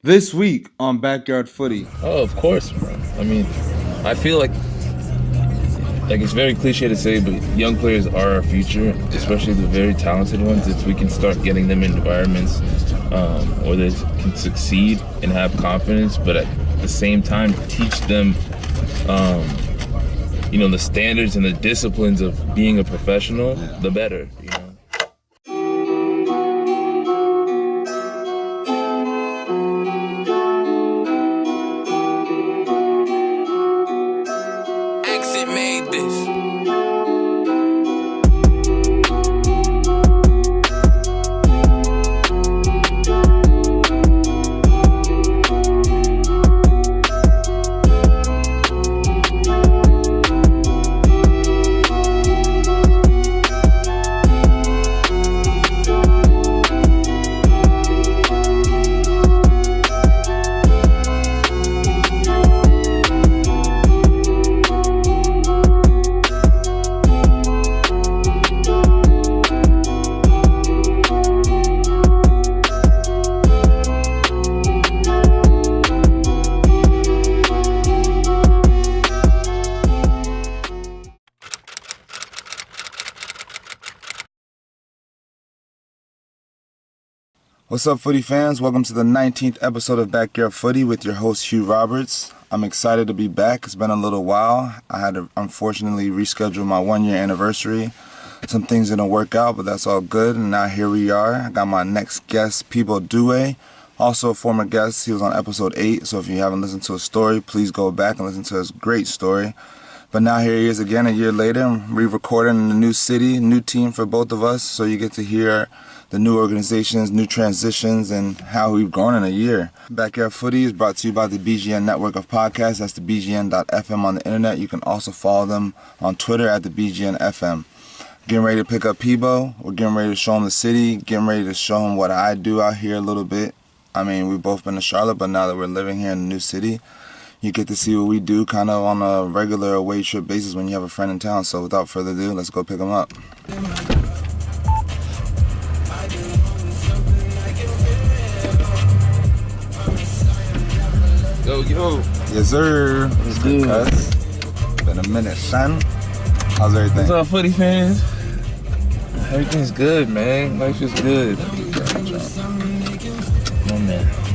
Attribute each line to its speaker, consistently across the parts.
Speaker 1: This week on Backyard Footy.
Speaker 2: Oh, of course, bro. I mean, I feel like it's very cliche to say, but young players are our future, especially the very talented ones. If we can start getting them in environments where they can succeed and have confidence, but at the same time teach them, the standards and the disciplines of being a professional, the better.
Speaker 1: What's up, footy fans? Welcome to the 19th episode of Backyard Footy with your host, Hugh Roberts. I'm excited to be back. It's been a little while. I had to unfortunately reschedule my 1-year anniversary. Some things didn't work out, but that's all good. And now here we are. I got my next guest, Peabo Doue, also a former guest. He was on episode 8, so if you haven't listened to his story, please go back and listen to his great story. But now here he is again a year later. I'm re-recording in a new city, new team for both of us, so you get to hear the new organizations, new transitions, and how we've grown in a year. Backyard Footy is brought to you by the BGN network of podcasts. That's the BGN.FM on the internet. You can also follow them on Twitter at the BGN.FM. Getting ready to pick up Peabo. We're getting ready to show him the city, getting ready to show him what I do out here a little bit. I mean, we've both been to Charlotte, but now that we're living here in a new city, you get to see what we do kind of on a regular away trip basis when you have a friend in town. So without further ado, let's go pick him up.
Speaker 2: Yo.
Speaker 1: Yes, sir.
Speaker 2: What's good?
Speaker 1: Been a minute, son. How's everything?
Speaker 2: What's up, footy fans? Everything's good, man. Life is good.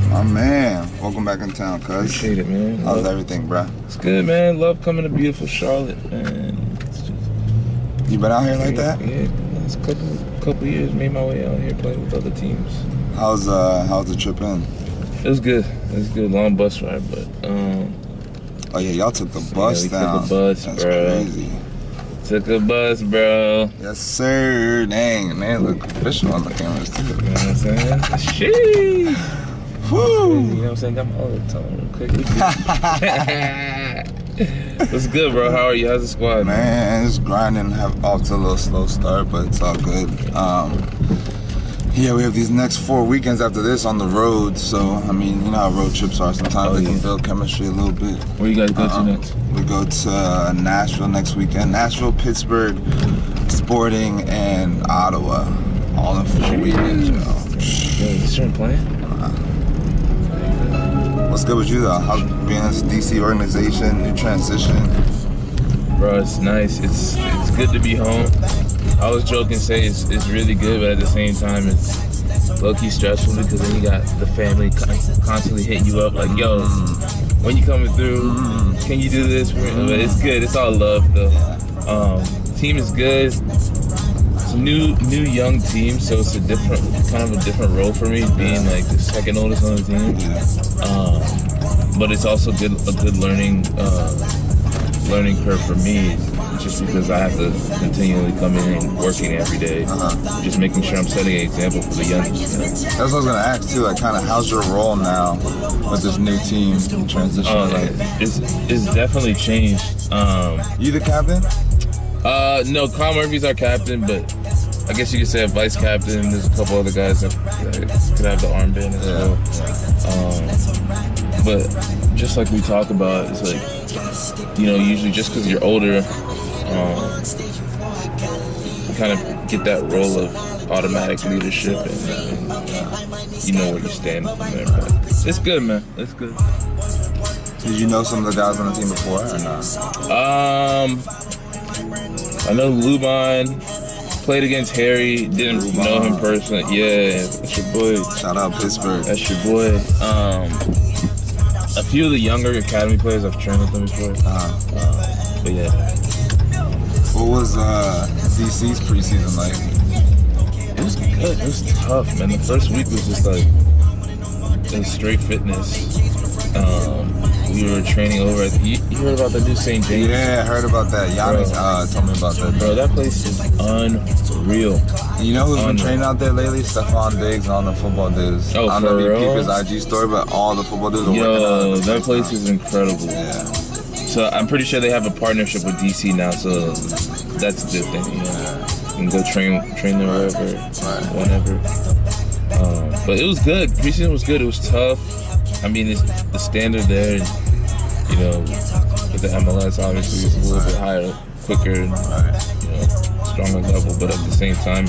Speaker 1: My man. Welcome back in town, cuz.
Speaker 2: Appreciate it, man.
Speaker 1: How's everything, bro?
Speaker 2: It's good, man. Love coming to beautiful Charlotte, man.
Speaker 1: You been out here like that?
Speaker 2: Yeah. Last couple years, made my way out here, playing with other teams.
Speaker 1: How's the trip in?
Speaker 2: It was good. Long bus ride, but
Speaker 1: oh yeah, y'all took the bus down.
Speaker 2: Took the bus,
Speaker 1: That's
Speaker 2: bro.
Speaker 1: Crazy.
Speaker 2: Took a bus, bro.
Speaker 1: Yes, sir. Dang, man, look official on the cameras too.
Speaker 2: You know what I'm saying? Sheesh.
Speaker 1: Woo.
Speaker 2: You know what I'm saying? Got my other tone real quick. What's good, bro? How are you? How's the squad?
Speaker 1: Man, it's grinding. Have off to a little slow start, but it's all good. Yeah, we have these next 4 weekends after this on the road, so, I mean, you know how road trips are. Sometimes they can build chemistry a little bit.
Speaker 2: Where you guys go to next?
Speaker 1: We go to Nashville next weekend. Nashville, Pittsburgh, Sporting, and Ottawa. All in 4 weekends, you know.
Speaker 2: Yo, you starting playing?
Speaker 1: What's good with you, though? How's being in this DC organization, new transition?
Speaker 2: Bro, it's nice. It's good to be home. I was joking, say it's really good, but at the same time, it's low-key stressful because then you got the family constantly hitting you up like, yo, when you coming through? Can you do this? But it's good. It's all love, though. Team is good. It's a new young team, so it's a different role for me, being like the second oldest on the team. But it's also a good learning curve for me, just because I have to continually come in and working every day, just making sure I'm setting an example for the youngsters.
Speaker 1: That's what I was gonna ask too. Like, kind of, how's your role now with this new team transition?
Speaker 2: It's definitely changed.
Speaker 1: You the captain?
Speaker 2: No, Kyle Murphy's our captain, but I guess you could say a vice captain. There's a couple other guys that could have the armband as well. But just like we talk about, it's like, usually just because you're older, you kind of get that role of automatic leadership, and you know where you stand from there. But It's good, man. It's good.
Speaker 1: Did you know some of the guys on the team before or not?
Speaker 2: I know Lubon. Played against Harry. Didn't know him personally. Yeah, that's your boy.
Speaker 1: Shout out Pittsburgh.
Speaker 2: That's your boy. A few of the younger academy players I've trained with them before. But yeah.
Speaker 1: What was DC's preseason like?
Speaker 2: It was good. It was tough, man. The first week was just like it was straight fitness. We were training over at you heard about the new St. James?
Speaker 1: Yeah, I heard about that. Yanni told me about that.
Speaker 2: Bro, that place is unreal.
Speaker 1: You know who's been training out there lately? Stephon Diggs on the football dudes.
Speaker 2: Oh,
Speaker 1: I don't know if you keep his IG story, but all the football dudes are working on it.
Speaker 2: That place is incredible.
Speaker 1: Yeah.
Speaker 2: So I'm pretty sure they have a partnership with DC now, so that's a good thing. You can go train there wherever, whenever. But it was good. Preseason was good. It was tough. I mean, it's the standard there, and, you know, with the MLS, obviously, it's a little bit higher, quicker, and, you know, stronger level. But at the same time,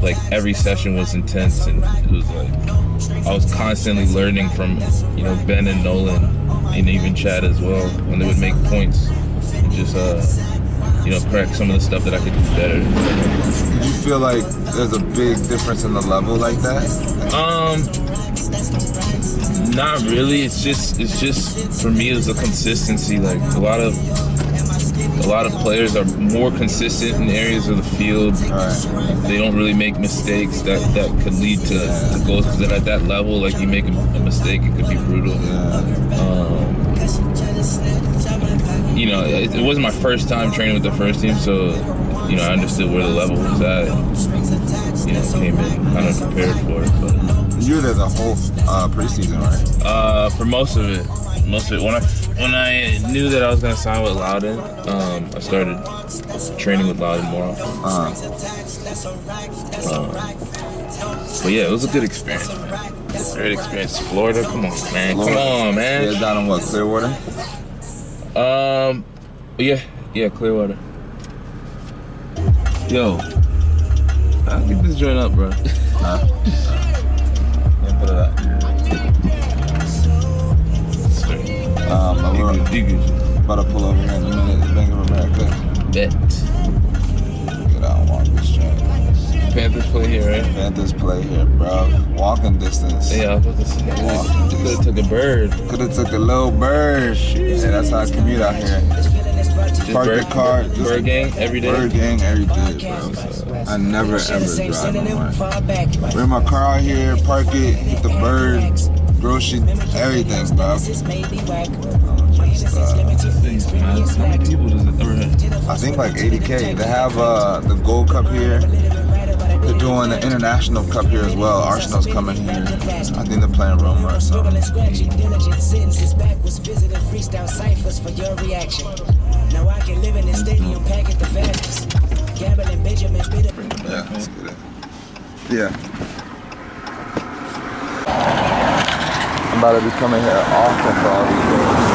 Speaker 2: like, every session was intense, and it was like, I was constantly learning from, you know, Ben and Nolan, and even Chad as well, when they would make points, and just, you know, correct some of the stuff that I could do better.
Speaker 1: Do you feel like there's a big difference in the level like that?
Speaker 2: Not really. It's just for me, it's a consistency. Like a lot of players are more consistent in areas of the field. They don't really make mistakes that could lead to goals. Because at that level, like you make a mistake, it could be brutal. You know, it wasn't my first time training with the first team, so you know I understood where the level was at. You know, came in kind of prepared for it. But
Speaker 1: you were there the whole preseason, right?
Speaker 2: For most of it. When I knew that I was gonna sign with Loudon, I started training with Loudon more often. But yeah, it was a good experience, man. Great experience. Florida, come on, man. Come on, man.
Speaker 1: Yeah, down in what, Clearwater?
Speaker 2: Yeah, Clearwater. Yo, I'll get this joint up, bro.
Speaker 1: Put it up.
Speaker 2: You
Speaker 1: about to pull over here in a minute. Bank of America.
Speaker 2: Bet.
Speaker 1: Get out and walk this train.
Speaker 2: Panthers play here, right?
Speaker 1: Panthers play here, bro. Walking distance.
Speaker 2: Yeah, I was about to say. You could have took a bird.
Speaker 1: Could have took a little bird. Yeah, that's how I commute out here.
Speaker 2: Just
Speaker 1: Park the car.
Speaker 2: Bird gang every day?
Speaker 1: Bird gang every day, bro. I never ever drive nowhere. Bring my car out here, park it, hit the bird, grocery, everything, bro. I think like 80K. They have the Gold Cup here. They're doing the International Cup here as well. Arsenal's coming here. I think they're playing Roma or something.
Speaker 3: Now I can live in the stadium, pack at the fastest. Gabble and Benjamin Bitter.
Speaker 1: Yeah, let's get it. Yeah. I'm about to be coming here often for all these games.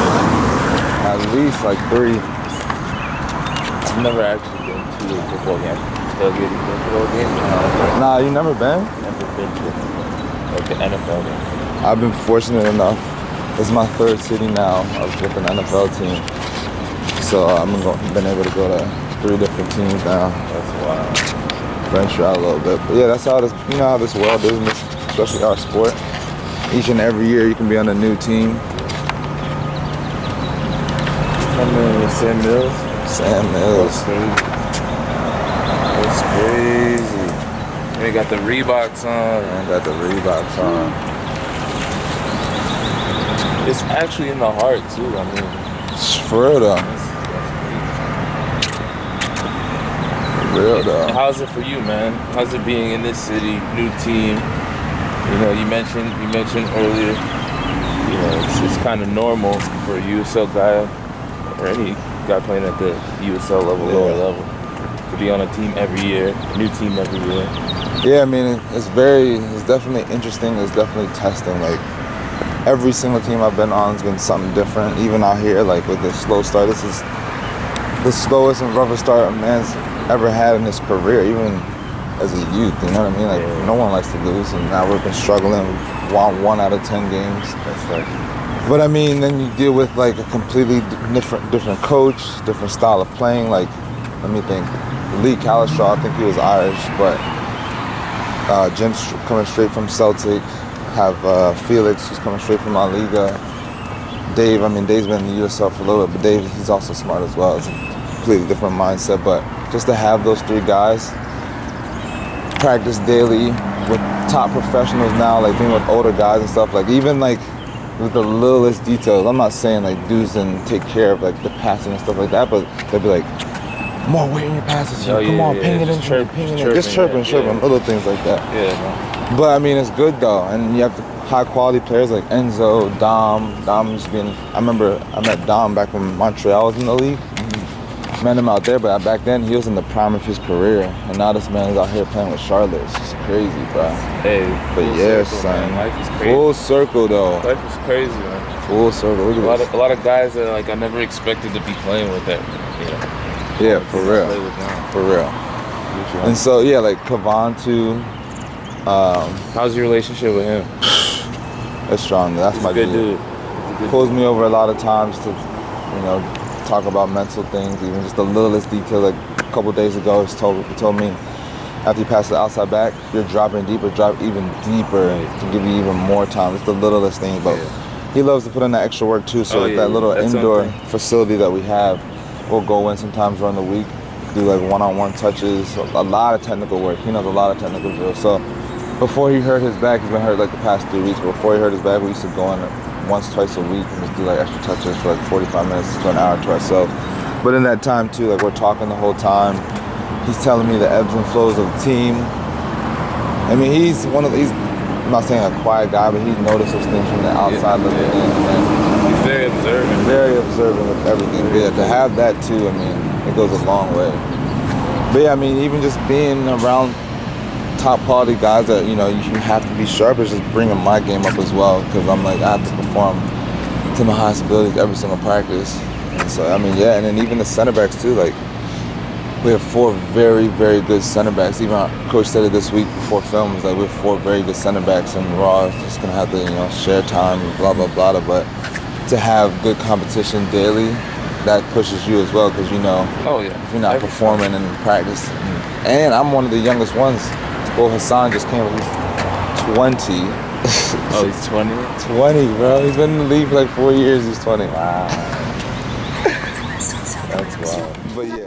Speaker 1: At least like 3.
Speaker 2: I've never actually been to a football game. Tailgating football game?
Speaker 1: Nah, you never been?
Speaker 2: Never been to like an NFL game.
Speaker 1: I've been fortunate enough. This is my 3rd city now. I was with an NFL team. So I've been able to go to 3 different teams now.
Speaker 2: That's wild.
Speaker 1: Venture out a little bit. But yeah, that's how this, you know how this world is, especially our sport. Each and every year you can be on a new team.
Speaker 2: Coming with Sam Mills?
Speaker 1: Sam Mills.
Speaker 2: That's crazy. They got the Reeboks on.
Speaker 1: And got the Reeboks on.
Speaker 2: It's actually in the heart too, I mean.
Speaker 1: For real though. Real though.
Speaker 2: How's it for you, man? How's it being in this city, new team? You know, you mentioned earlier, you know, it's kind of normal for a USL guy or any guy playing at the USL level, lower level, to be on a team every year, a new team every year.
Speaker 1: Yeah, I mean, it's definitely interesting. It's definitely testing. Like every single team I've been on has been something different. Even out here, like with the slow start, this is the slowest and roughest start a man's ever had in his career. Even as a youth, you know what I mean? Like, no one likes to lose, and now we've been struggling. We won 1 out of 10 games.
Speaker 2: That's right.
Speaker 1: But I mean, then you deal with like a completely different coach, different style of playing. Like, let me think. Lee Callistraw, I think he was Irish, but Jim's coming straight from Celtic. Have Felix, who's coming straight from La Liga. Dave, I mean, Dave's been in the USL for a little bit, but Dave, he's also smart as well. It's a completely different mindset, but just to have those 3 guys practice daily with top professionals now, like being with older guys and stuff, like even like with the littlest details. I'm not saying like dudes didn't take care of like the passing and stuff like that, but they'd be like, more weight in your passes, come on, ping it in, ping it in. Just chirping, little things like that.
Speaker 2: Yeah, man.
Speaker 1: But I mean, it's good though, and you have high quality players like Enzo, Dom's been. I remember I met Dom back when Montreal was in the league. Met him out there, but back then he was in the prime of his career, and now this man is out here playing with Charlotte. It's just crazy, bro.
Speaker 2: Hey,
Speaker 1: but yeah,
Speaker 2: circle,
Speaker 1: son,
Speaker 2: man. Life is crazy.
Speaker 1: Full circle though.
Speaker 2: Life is crazy, man.
Speaker 1: Full circle. Look at this.
Speaker 2: A lot of guys that like I never expected to be playing with that.
Speaker 1: Yeah, for real. For real. And so yeah, like Kavan too.
Speaker 2: How's your relationship with him?
Speaker 1: It's strong. That's
Speaker 2: He's
Speaker 1: my
Speaker 2: a good
Speaker 1: dude. Pulls me over a lot of times to, talk about mental things, even just the littlest detail. Like a couple days ago, he told me after you pass the outside back, you're dropping deeper, drop even deeper to give you even more time. It's the littlest thing, but he loves to put in that extra work too. So with that little indoor facility that we have, we'll go in sometimes during the week, do like one-on-one touches, a lot of technical work. He knows a lot of technical drills. So before he hurt his back, he's been hurt like the past 3 weeks, but before he hurt his back, we used to go in once, twice a week and just do like extra touches for like 45 minutes to an hour to ourselves. But in that time too, like we're talking the whole time. He's telling me the ebbs and flows of the team. I mean, he's I'm not saying a quiet guy, but he notices things from the outside looking in. And
Speaker 2: he's very observant.
Speaker 1: Very observant with everything. But yeah, to have that too, I mean, it goes a long way. But yeah, I mean, even just being around top quality guys that, you have to be sharp is just bringing my game up as well, because I'm like, I have to perform to my highest abilities every single practice. And so, I mean, yeah, and then even the center backs too, like, we have 4 very, very good center backs. Even our coach said it this week before film, was like, we have 4 very good center backs, and we're all just gonna have to, share time and blah, blah, blah, but to have good competition daily, that pushes you as well, because if you're not performing in practice, and I'm one of the youngest ones. Well, Hassan just came, he's 20.
Speaker 2: Oh, he's 20?
Speaker 1: 20, bro. He's been in the league for like 4 years. He's 20. Wow. That's wild. But yeah.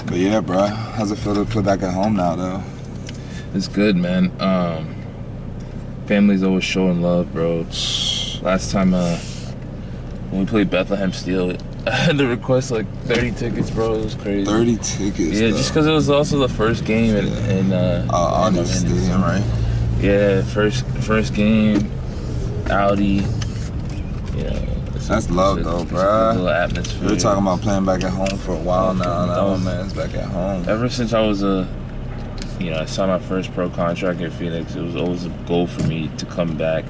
Speaker 1: But yeah, bro. How's it feel to play back at home now, though?
Speaker 2: It's good, man. Family's always showing love, bro. Last time when we played Bethlehem Steel, I had to request like 30 tickets, bro. It was crazy.
Speaker 1: 30 tickets?
Speaker 2: Yeah, just because it was also the first game in
Speaker 1: August Stadium, right?
Speaker 2: Yeah, first game, Audi.
Speaker 1: That's love, though, bro.
Speaker 2: Little atmosphere.
Speaker 1: We're talking about playing back at home for a while now. Now my man's back at home.
Speaker 2: Ever since I was I signed my first pro contract in Phoenix, it was always a goal for me to come back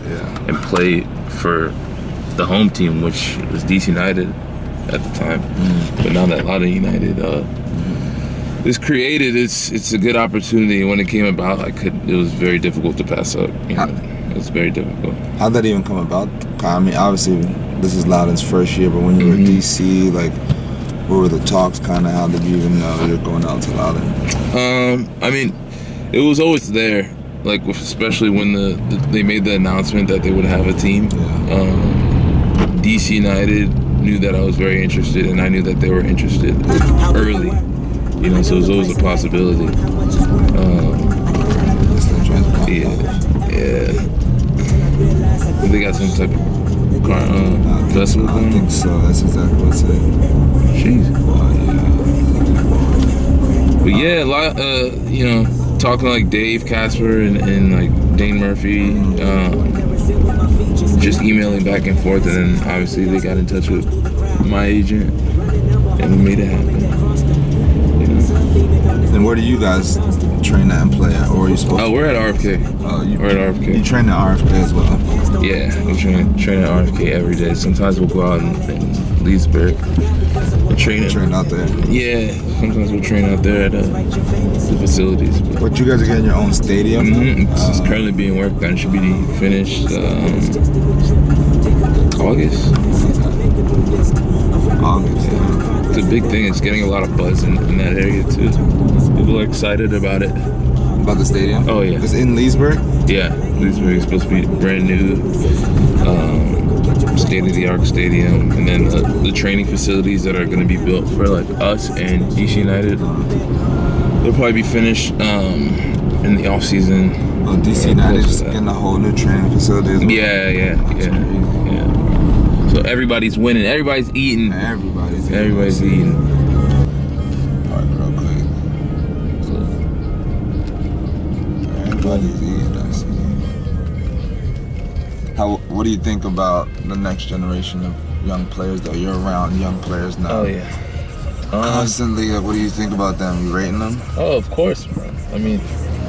Speaker 2: and play for the home team, which was DC United at the time. But now that Atlanta United is created, it's a good opportunity. When it came about, it was very difficult to pass up. It was very difficult.
Speaker 1: How'd that even come about? I mean, obviously, this is Loudoun's first year, but when you were in DC, like, what were the talks kind of? How did you even know you're going out to Loudoun?
Speaker 2: I mean, it was always there, like, especially when they made the announcement that they would have a team. DC United knew that I was very interested, and I knew that they were interested early. So it was always a possibility. Yeah. They got some type of festival going on?
Speaker 1: I think so. That's exactly what it said.
Speaker 2: Jeez. But yeah, a lot, talking like Dave Casper and like Dane Murphy, just emailing back and forth, and then obviously they got in touch with my agent, and we made it happen. You know?
Speaker 1: And where do you guys train at and play at, or are you supposed?
Speaker 2: Oh, we're at RFK. We're at RFK.
Speaker 1: You train at RFK as well?
Speaker 2: Yeah, we train at RFK every day. Sometimes we'll go out in Leesburg.
Speaker 1: Train out there.
Speaker 2: Yeah, sometimes we'll train out there at the facilities.
Speaker 1: But you guys are getting your own stadium?
Speaker 2: Mm-hmm. It's currently being worked on. It should be finished August.
Speaker 1: August, yeah.
Speaker 2: It's a big thing. It's getting a lot of buzz in that area too. People are excited about it.
Speaker 1: About the stadium?
Speaker 2: Oh yeah.
Speaker 1: It's in Leesburg?
Speaker 2: Yeah, Leesburg is supposed to be brand new. State-of-the-art stadium, and then the training facilities that are going to be built for like us and DC United, they'll probably be finished in the off season.
Speaker 1: Oh, DC United is getting a whole new training facility as well.
Speaker 2: Yeah. So everybody's winning, everybody's eating.
Speaker 1: Everybody's
Speaker 2: eating.
Speaker 1: Alright, real quick. Everybody's eating, I see. What do you think about the next generation of young players, though? You're around young players now.
Speaker 2: Oh, yeah.
Speaker 1: Constantly, what do you think about them? You rating them?
Speaker 2: Oh, of course, bro. I mean,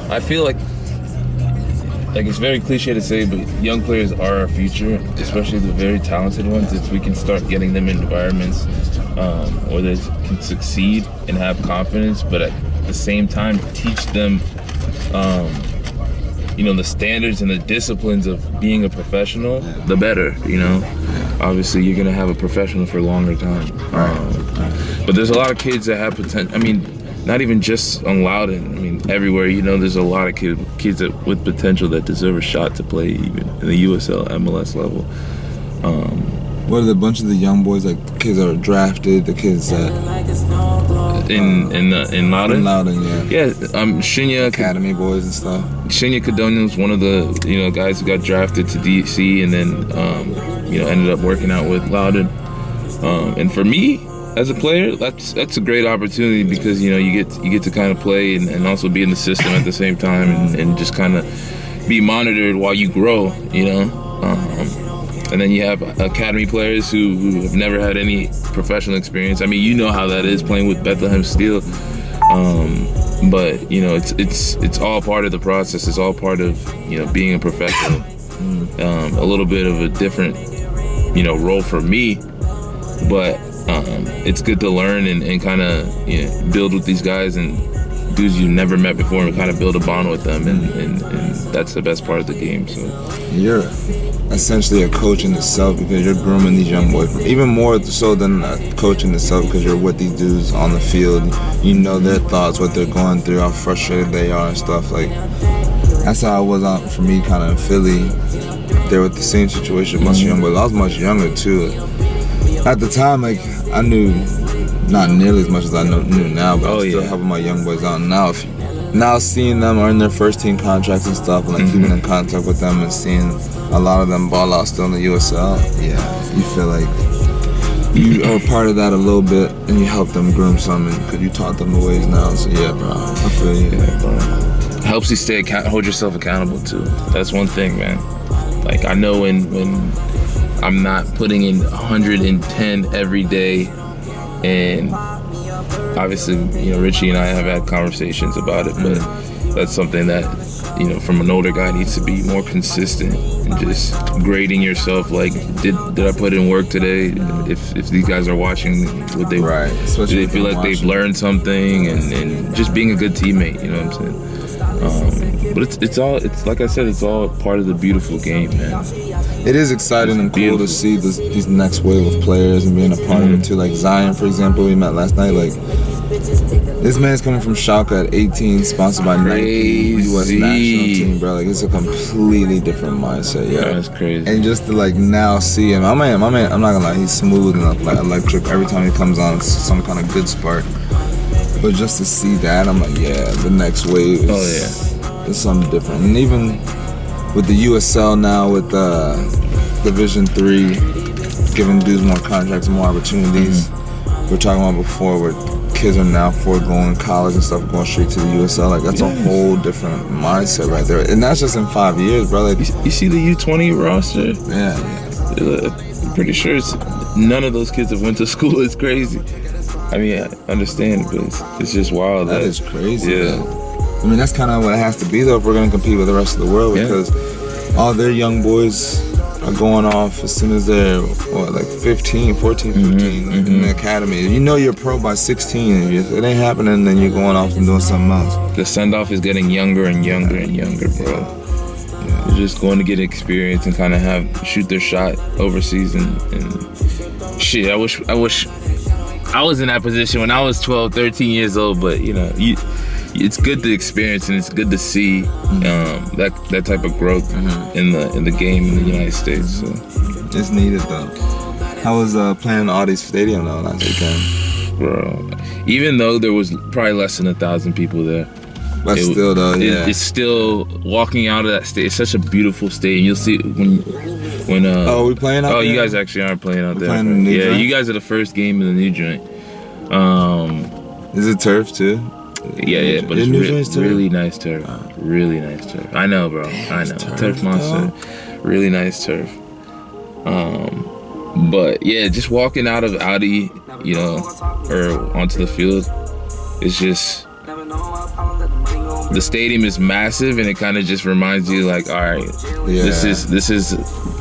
Speaker 2: I feel like it's very cliche to say, but young players are our future, especially the very talented ones. If we can start getting them in environments where they can succeed and have confidence, but at the same time teach them the standards and the disciplines of being a professional, the better, Obviously, you're going to have a professional for a longer time. But there's a lot of kids that have potential. I mean, not even just on Loudon. I mean, everywhere, there's a lot of kids with potential that deserve a shot to play even in the USL, MLS level.
Speaker 1: What are the bunch of the young boys, like the kids that are drafted, the kids that
Speaker 2: in Loudon?
Speaker 1: In Loudon, yeah.
Speaker 2: Yeah, Shinya
Speaker 1: Academy boys and stuff.
Speaker 2: Shinya Kadonian's one of the guys who got drafted to DC and then ended up working out with Loudon. And for me as a player, that's a great opportunity because you get to kind of play and also be in the system at the same time and just kind of be monitored while you grow, And then you have academy players who have never had any professional experience. I mean, you know how that is playing with Bethlehem Steel. But it's all part of the process. It's all part of being a professional. A little bit of a different role for me, but it's good to learn and kind of build with these guys and dudes you never met before and kind of build a bond with them, and that's the best part of the game. So
Speaker 1: you're essentially a coach in itself because you're grooming these young boys, even more so than a coach in itself because you're with these dudes on the field. You know their thoughts, what they're going through, how frustrated they are and stuff. Like that's how it was for me kind of in Philly. They were with the same situation, a bunch of young boys. I was much younger too. At the time, like I knew not nearly as much as I knew now, but I'm still helping my young boys out. Now seeing them earn their first team contracts and stuff, and like keeping in contact with them and seeing a lot of them ball out still in the USL, you feel like you are part of that a little bit, and you help them groom some because you taught them the ways now. So bro, I feel you.
Speaker 2: Yeah, bro. Helps you hold yourself accountable too. That's one thing, man. Like I know when I'm not putting in 110 every day, and obviously, Richie and I have had conversations about it, but that's something that, from an older guy needs to be more consistent and just grading yourself. Like, did I put in work today? If these guys are watching, do they feel like they've learned something? And just being a good teammate, you know what I'm saying? But it's like I said, it's all part of the beautiful game, man.
Speaker 1: It is exciting and cool to see these next wave of players and being a part of it too. Like Zion, for example, we met last night. Like this man's coming from Schalke at 18, sponsored by Nike, U.S. national team, bro. Like it's a completely different mindset,
Speaker 2: yeah. That's crazy.
Speaker 1: And just to like now see him, my man, I'm not gonna lie, he's smooth and like electric. Every time he comes on, it's some kind of good spark. But just to see that, I'm like, the next wave is something different. And even with the USL now, with Division 3, giving dudes more contracts and more opportunities, we were talking about before, where kids are now foregoing college and stuff, going straight to the USL. Like, that's a whole different mindset right there. And that's just in 5 years, bro. Like,
Speaker 2: You see the U20 roster?
Speaker 1: yeah.
Speaker 2: I'm pretty sure none of those kids have went to school. It's crazy. I mean, I understand, but it's just wild.
Speaker 1: That is crazy.
Speaker 2: Yeah.
Speaker 1: Though. I mean, that's kind of what it has to be, though, if we're going to compete with the rest of the world, because all their young boys are going off as soon as they're, like 15, 14, 15 in the academy. You know you're pro by 16. If it ain't happening, then you're going off and doing something else.
Speaker 2: The send-off is getting younger and younger and younger, bro. They're just going to get experience and kind of shoot their shot overseas and shit. I wish I was in that position when I was 12, 13 years old, but you know, it's good to experience and it's good to see that type of growth in the game in the United States. So.
Speaker 1: It's needed though. How was playing Audi Stadium though last weekend?
Speaker 2: Bro, even though there was probably less than 1,000 people there,
Speaker 1: but still though,
Speaker 2: it's still walking out of that stadium. It's such a beautiful stadium. You'll see when
Speaker 1: we playing out there?
Speaker 2: You guys actually aren't playing out there.
Speaker 1: Playing the new joint?
Speaker 2: You guys are the first game in the new joint.
Speaker 1: Is it turf too?
Speaker 2: Yeah, but it's really nice turf. Really nice turf. I know, bro. I know. Turf monster. Really nice turf. But yeah, just walking out of Audi, you know, or onto the field, it's just, the stadium is massive, and it kind of just reminds you, like, all right, this is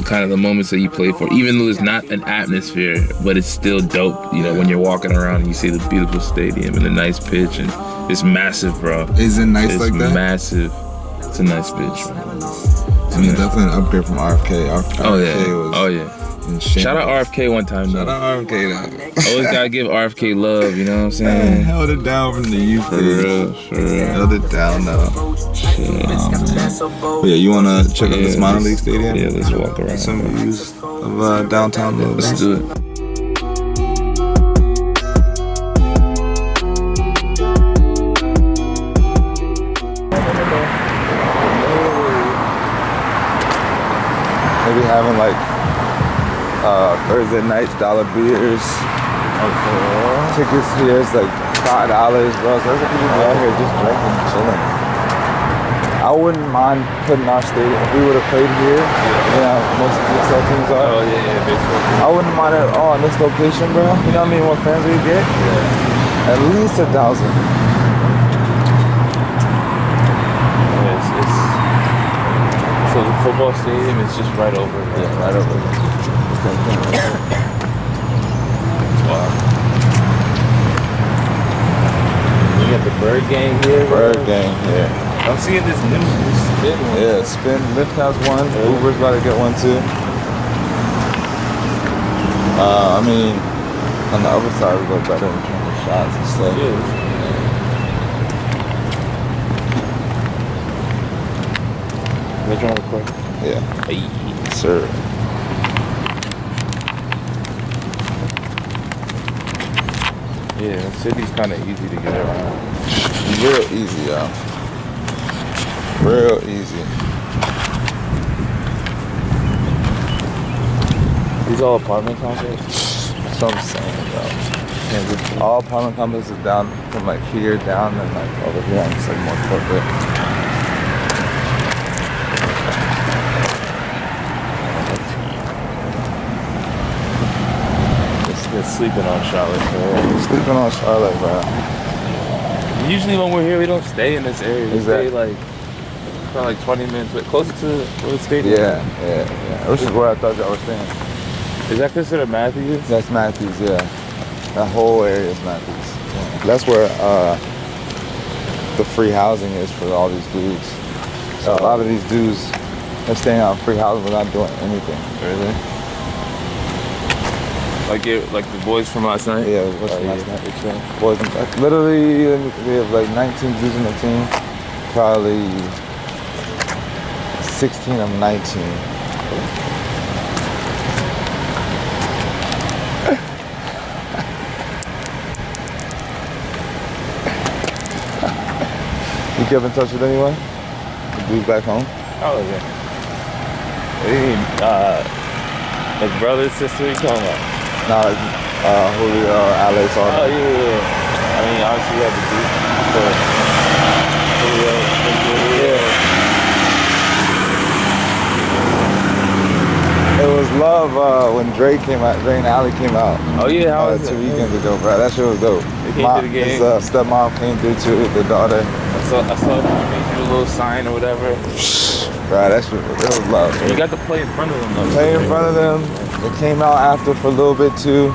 Speaker 2: kind of the moments that you play for. Even though it's not an atmosphere, but it's still dope, you know, when you're walking around and you see the beautiful stadium and the nice pitch, and it's massive, bro.
Speaker 1: Is it nice like that?
Speaker 2: It's massive. It's a nice pitch, man.
Speaker 1: I mean, definitely an upgrade from RFK.
Speaker 2: Oh yeah. Shout out RFK one time, though.
Speaker 1: Shout out RFK, though.
Speaker 2: Always gotta give RFK love, you know what I'm saying?
Speaker 1: Held it down from the youth.
Speaker 2: For real.
Speaker 1: Held it down, though. Yeah, you wanna check out this minor league stadium?
Speaker 2: Yeah, let's walk around.
Speaker 1: Some views of downtown.
Speaker 2: Let's do it.
Speaker 1: Maybe having like Thursday nights dollar beers. Tickets here is like $5, bro. So there's people out here just drinking and chilling. I wouldn't mind putting our stadium if we would have played here. Yeah, most of the USL teams are.
Speaker 2: Oh yeah, basically.
Speaker 1: I wouldn't mind at all in this location, bro. You know how many more fans we get? Yeah. At least 1,000.
Speaker 2: So the football stadium is just right over.
Speaker 1: Yeah, right over there.
Speaker 2: Wow. We got the bird gang here.
Speaker 1: Bird gang, yeah.
Speaker 2: I'm seeing this new spin one.
Speaker 1: Yeah, spin. Lyft has one. Uber's about to get one too. I mean, on the other side we go better in terms of shots and stuff.
Speaker 2: They trying to record?
Speaker 1: Yeah.
Speaker 2: Hey,
Speaker 1: Sir.
Speaker 2: Yeah, the city's kind of easy to get around.
Speaker 1: Real easy, y'all. Real easy.
Speaker 2: These all apartment complexes?
Speaker 1: That's what I'm saying, bro. All apartment complexes down from like here down and like over here, and it's like more corporate.
Speaker 2: Sleeping on Charlotte, bro.
Speaker 1: Sleeping on Charlotte, bro.
Speaker 2: Usually when we're here, we don't stay in this area. We
Speaker 1: Exactly.
Speaker 2: stay like probably like 20 minutes, but closer to where the stadium.
Speaker 1: Yeah. This is where I thought y'all were staying.
Speaker 2: Is that considered Matthews?
Speaker 1: That's Matthews, yeah. That whole area is Matthews. Yeah. That's where the free housing is for all these dudes. So a lot of these dudes are staying on free housing without doing anything.
Speaker 2: Really? Like the boys from last night?
Speaker 1: Yeah, it was last night. Boys, literally, we have like 19 dudes in the team. Probably 16 of 19. You keep in touch with anyone? The dudes back home?
Speaker 2: Oh, yeah. Like brothers, sister, you talking about?
Speaker 1: Nah, Julio, Alex, all
Speaker 2: Oh
Speaker 1: that.
Speaker 2: yeah. I mean, obviously we have the Duke, but Julio,
Speaker 1: It was love when Drake came out. Drake and Ali came out.
Speaker 2: Oh yeah, how was
Speaker 1: 2
Speaker 2: it?
Speaker 1: weekends ago, bro. That shit was dope.
Speaker 2: They came to the game.
Speaker 1: His stepmom came through too. The daughter.
Speaker 2: I saw you made you a little sign or whatever.
Speaker 1: Bro, that shit it was love.
Speaker 2: And you got to play in front of them though.
Speaker 1: Play in front of them. It came out after for a little bit too.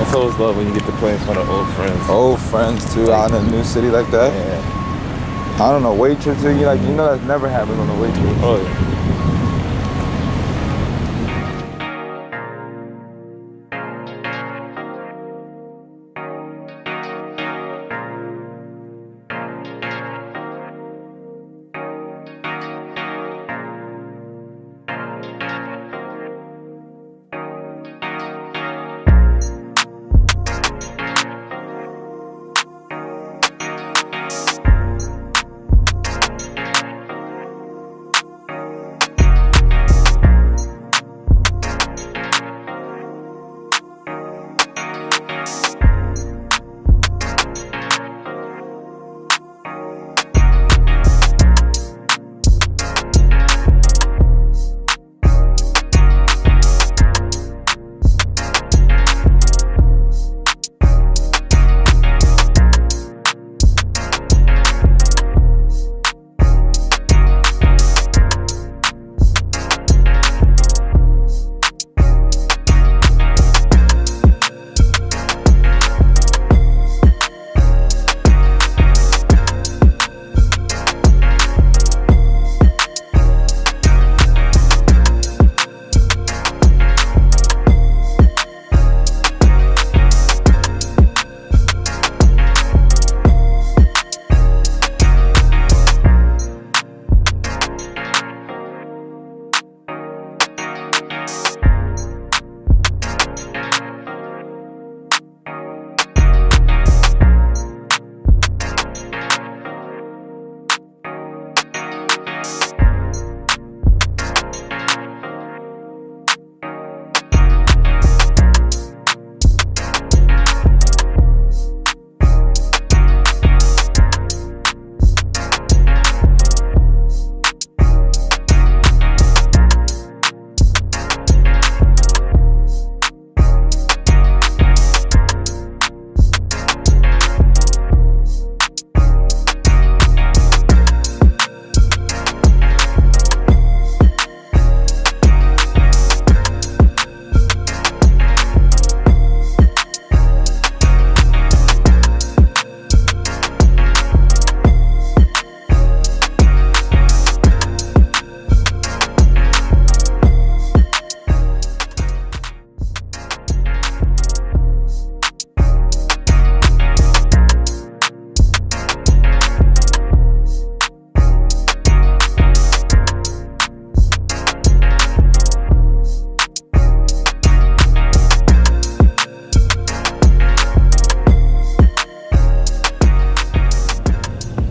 Speaker 2: That's always love when you get to play in front of old friends.
Speaker 1: Old friends too, out in a new city like that.
Speaker 2: Yeah.
Speaker 1: I don't know, weight trip too. You know that's never happened on a weight trip.
Speaker 2: Oh yeah.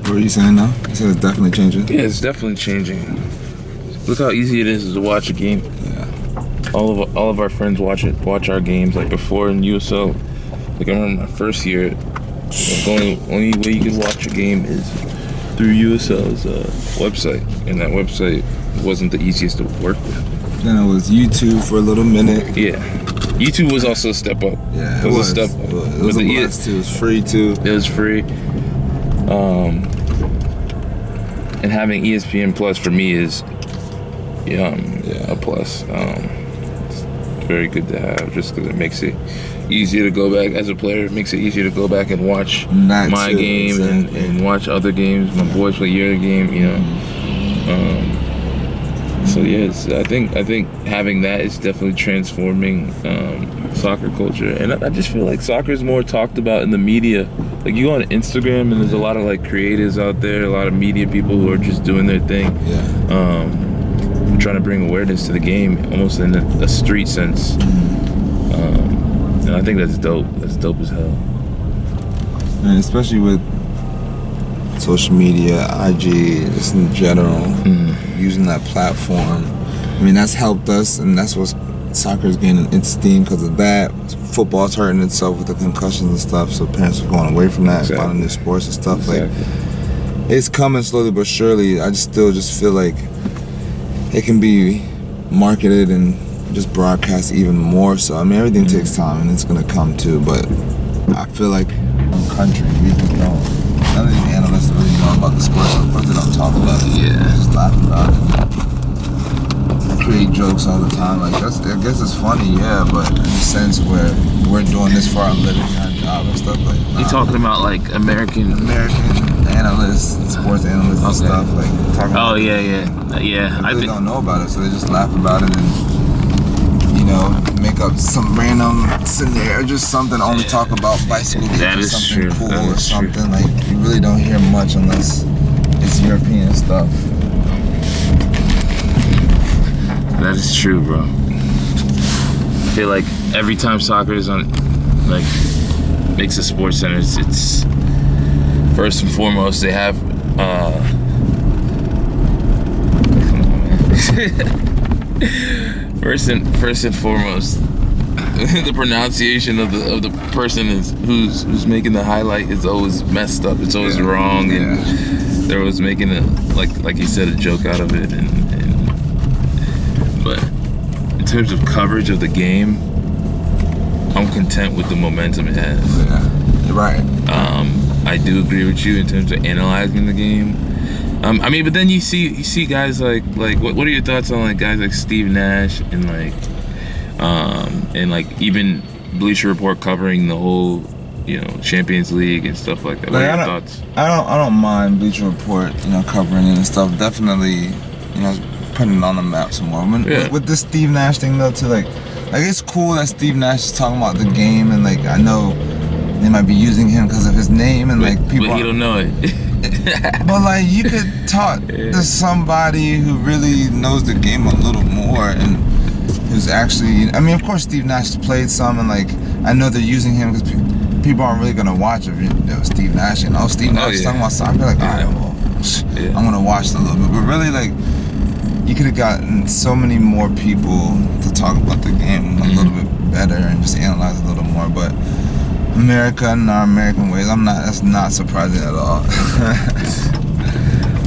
Speaker 1: What were you saying now? You said it's definitely changing.
Speaker 2: Yeah, it's definitely changing. Look how easy it is to watch a game.
Speaker 1: Yeah.
Speaker 2: All of our friends watch our games like before in USL. Like I remember my first year, the only way you could watch a game is through USL's website, and that website wasn't the easiest to work with.
Speaker 1: Then it was YouTube for a little minute.
Speaker 2: Yeah, YouTube was also a step up.
Speaker 1: Yeah,
Speaker 2: it was a step up.
Speaker 1: It was a blast too. It was free too.
Speaker 2: It was free. And having ESPN Plus for me is a plus. It's very good to have, just because it makes it easier to go back as a player. It makes it easier to go back and watch my game and watch other games. My boys play your game, you know. So yes, I think having that is definitely transforming soccer culture, and I just feel like soccer is more talked about in the media. Like you go on Instagram and there's a lot of like creatives out there, a lot of media people who are just doing their thing, trying to bring awareness to the game, almost in a street sense. And I think that's dope. That's dope as hell.
Speaker 1: And especially with social media, IG, just in general, using that platform. I mean, that's helped us, and that's what's soccer's gaining its steam because of that. Football's hurting itself with the concussions and stuff, so parents are going away from that, finding new sports and stuff. Like, it's coming slowly but surely. I still feel like it can be marketed and just broadcast even more. So I mean, everything takes time, and it's gonna come too. But I feel like country, we just don't. None of these analysts really know about the sports. Of course, they don't talk about it. Yeah, just laugh about it. Create jokes all the time. Like, I guess it's funny, yeah, but in a sense where we're doing this for our living, our job and stuff. Like,
Speaker 2: you talking about like American
Speaker 1: analysts, sports analysts and stuff. Like, talking about
Speaker 2: yeah.
Speaker 1: They really don't know about it, so they just laugh about it and, you know, make up some random scenario, just something. Only talk about bicycle games or something cool or something. Like, you really don't hear much unless it's European stuff.
Speaker 2: That is true, bro. I feel like every time soccer is on, like, makes a sports center, it's first and foremost they have come on, man. first and foremost, the pronunciation of the person who's making the highlight is always messed up. It's always wrong, and they're always making like you said, a joke out of it, and but in terms of coverage of the game, I'm content with the momentum it has.
Speaker 1: Yeah, you're right.
Speaker 2: I do agree with you in terms of analyzing the game. I mean, but then you see guys like what are your thoughts on like guys like Steve Nash and like even Bleacher Report covering the whole, you know, Champions League and stuff like that? What are your thoughts?
Speaker 1: I don't mind Bleacher Report, you know, covering it and stuff. Definitely, you know, putting it on the map some more. With this Steve Nash thing though, too, like it's cool that Steve Nash is talking about the game, and like I know they might be using him because of his name, and like people.
Speaker 2: But he don't know it.
Speaker 1: But like you could talk to somebody who really knows the game a little more and who's actually. I mean, of course, Steve Nash has played some, and like I know they're using him because people aren't really gonna watch if you know Steve Nash. You know, Steve Nash is talking about soccer. Like, alright, well, I'm gonna watch it a little bit, but really like. You could have gotten so many more people to talk about the game a little bit better and just analyze a little more. But America and our American ways, that's not surprising at all.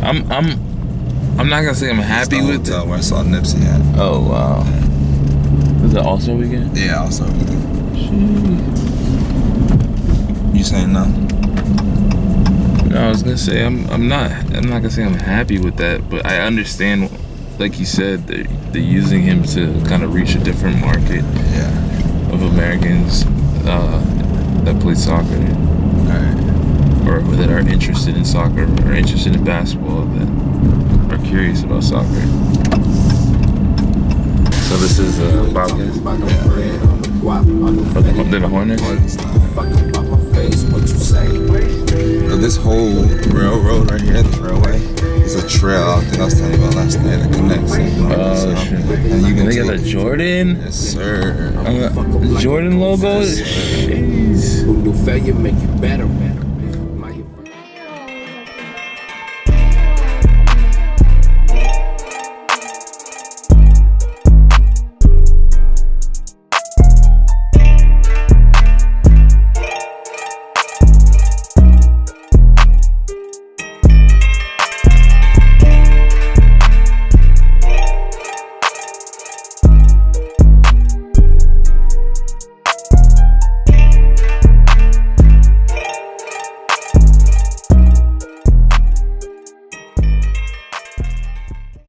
Speaker 2: I'm not gonna say I'm happy with it.
Speaker 1: Where I saw Nipsey at.
Speaker 2: Oh wow. Was it All-Star Weekend?
Speaker 1: Yeah, All-Star Weekend. You saying no?
Speaker 2: No, I was gonna say I'm not gonna say I'm happy with that, but I understand. Like you said, they're using him to kind of reach a different market of Americans that play soccer, or that are interested in soccer or interested in basketball, that are curious about soccer. So this is a podcast for the Hornets.
Speaker 1: This whole railroad right here, the railway, is a trail. I think I was telling you about last night. It connects.
Speaker 2: Oh, shit. And you can they got the Jordan?
Speaker 1: Yes, sir.
Speaker 2: The Jordan logo? Jeez.
Speaker 3: Who knew failure make you better?